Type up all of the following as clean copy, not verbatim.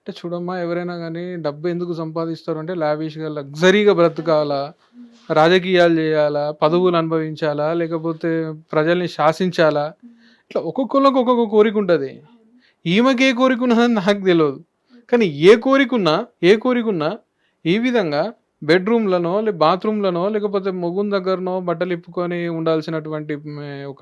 అంటే చూడమ్మా ఎవరైనా గానీ డబ్బు ఎందుకు సంపాదిస్తారు అంటే లావిష్‌గా, లగ్జరీగా బ్రతకాలా, హ్మ్. రాజకీయాలు జేయాలా, హ్మ్. పదవులు అనుభవించాలా, లేకపోతే ప్రజల్ని శాసించాలా, హ్మ్. ఇట్లా ఒక్కొక్కళ్ళకి ఒక్కొక్క కోరికుంటది. అవును. ఈమెకి ఏ కోరికున్నదని నాకు తెలవదు. ఓకే. కానీ ఏ కోరికున్నా ఈ విధంగా బెడ్‌రూమ్‌లనో, బాత్రూమ్‌లనో లేకపోతే మొగుని దగ్గరనో బట్టలిప్పుకొని ఉండాల్సినటువంటి ఒక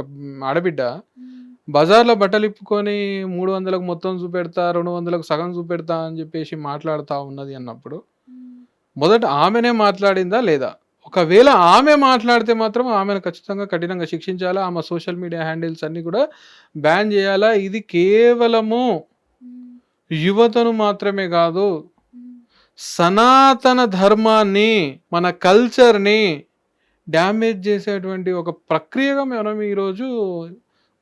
ఆడబిడ్డ హ్మ్. బజార్‌లో బట్టలిప్పుకొని 300లకు మొత్తం చూపెడతా, 200లకు సగం చూపెడతా అని చెప్పేసి మాట్లాడుతా ఉన్నది అన్నప్పుడు, హ్మ్. మొదట ఆమెనే మాట్లాడిందా లేదా? ఒకవేళ ఆమె మాట్లాడితే మాత్రం ఆమెను ఖచ్చితంగా కఠినంగా శిక్షించాలా. ఆమె సోషల్ మీడియా హ్యాండిల్స్ అన్నీ కూడా బ్యాన్ చేయాలా. ఇది కేవలము హ్మ్. యువతను మాత్రమే కాదు, హ్మ్. సనాతన ధర్మాన్ని, మన కల్చర్‌ని డ్యామేజ్ చేసేటువంటి ఒక ప్రక్రియగా మనం ఈరోజు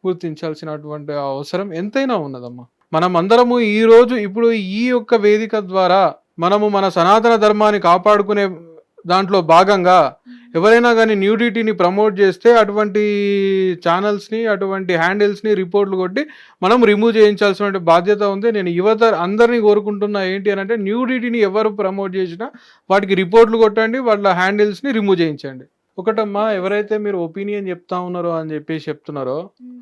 గుర్తించాల్సినటువంటి అవసరం ఎంతైనా ఉన్నదమ్మా. మనమందరము ఈరోజు ఇప్పుడు ఈ యొక్క వేదిక ద్వారా మనము మన సనాతన ధర్మాన్ని కాపాడుకునే దాంట్లో భాగంగా హ్మ్. ఎవరైనా గానీ న్యూడిటీని ప్రమోట్ చేస్తే అటువంటి ఛానల్స్‌ని, అటువంటి హ్యాండిల్స్‌ని రిపోర్ట్‌లు కొట్టి మనం రిమూవ్ చేయించాల్సినటువంటి బాధ్యత ఉంది. నేను యువత అందరిని కోరుకుంటున్నా ఏంటి అనంటే న్యూడిటీని ఎవరు ప్రమోట్ చేసినా వాటికి రిపోర్ట్‌లు కొట్టండి. వాళ్ళ హ్యాండిల్స్‌ని రిమూవ్ చేయించండి. ఒకటమ్మా, ఎవరైతే మీరు ఒపీనియన్ చెప్తా ఉన్నారో అని చెప్పేసి చెప్తున్నారో, హ్మ్.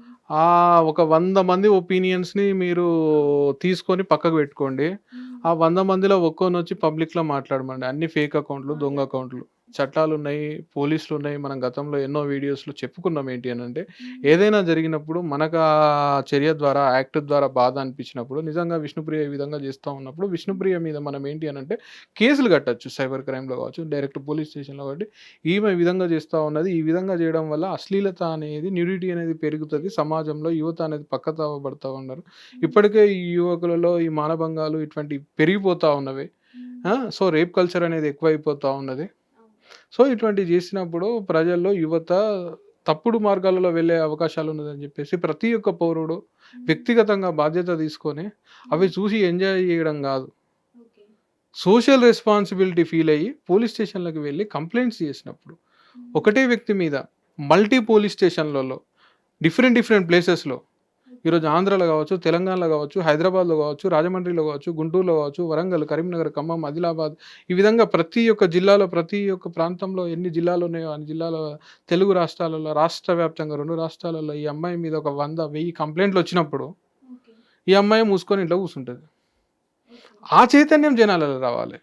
ఒక 100 మంది ఒపీనియన్స్‌ని మీరు తీసుకొని పక్కకు పెట్టుకోండి. హ్మ్. ఆ 100 మందిలో ఒక్కోనొచ్చి పబ్లిక్‌లో మాట్లాడమండి. అన్ని ఫేక్ అకౌంట్‌లు, దొంగ అకౌంట్‌లు. చట్టాలున్నాయి, పోలీసులున్నాయి. మనం గతంలో ఎన్నో వీడియోస్‌లో చెప్పుకున్నాం ఏంటి అనంటే, హ్మ్. ఏదైనా జరిగినప్పుడు మనకు ఆ చర్య ద్వారా, యాక్ట్ ద్వారా బాధ అనిపించినప్పుడు, నిజంగా విష్ణుప్రియ ఈ విధంగా చేస్తా ఉన్నప్పుడు, హ్మ్. విష్ణుప్రియ మీద మనం ఏంటి అనంటే కేసులు కట్టొచ్చు. సైబర్ క్రైమ్‌లో కావచ్చు, డైరెక్ట్ పోలీస్ స్టేషన్‌లో కాబట్టి ఈమె ఈ విధంగా చేస్తా ఉన్నది. ఈ విధంగా చేయడం వల్ల అశ్లీలత అనేది, న్యూడిటీ అనేది పెరుగుతది. సమాజంలో యువత అనేది పక్కతావ పడతా ఉన్నారు. హ్మ్. ఇప్పటికే ఈ యువకులలో ఈ మానభంగాలు ఇటువంటివి పెరిగిపోతా ఉన్నవి. హ్మ్. సో, రేప్ కల్చర్ అనేది ఎక్కువైపోతా ఉన్నది. అవును. సో, ఇటువంటివి చేసినప్పుడు ప్రజల్లో యువత తప్పుడు మార్గాలలో వెళ్ళే అవకాశాలు ఉన్నదని చెప్పేసి ప్రతి ఒక్క పౌరుడు హ్మ్. వ్యక్తిగతంగా బాధ్యత తీసుకొని అవి హ్మ్. చూసి ఎంజాయ్ చేయడం కాదు. ఓకే. సోషల్ రెస్పాన్సిబిలిటీ ఫీల్ అయ్యి పోలీస్ స్టేషన్‌లకి వెళ్లి కంప్లెయింట్స్ చేసినప్పుడు, హ్మ్. ఒకటే వ్యక్తి మీద మల్టీ పోలీస్ స్టేషన్‌లలో డిఫరెంట్ డిఫరెంట్ ప్లేసెస్‌లో ఓకే. ఈరోజు ఆంధ్రాలో కావచ్చు, తెలంగాణలో కావచ్చు, హైదరాబాద్‌లో కావచ్చు, రాజమండ్రిలో కావచ్చు, గుంటూరులో కావచ్చు, వరంగల్, కరీంనగర్, ఖమ్మం, ఆదిలాబాద్ ఈ విధంగా ప్రతి ఒక్క జిల్లాలో, ప్రతి ఒక్క ప్రాంతంలో ఎన్ని జిల్లాలు ఉన్నాయో అన్ని జిల్లాలో తెలుగు రాష్ట్రాలలో, రాష్ట్ర వ్యాప్తంగా 2 రాష్ట్రాలలో ఈ అమ్మాయి మీద ఒక 100, 1000 కంప్లెయింట్‌లొచ్చినప్పుడు ఓకే. ఈ అమ్మాయి మూసుకొని ఇంట్లో కూర్చుంటది. ఓకే. ఆ చైతన్యం జనాలలో రావాలి.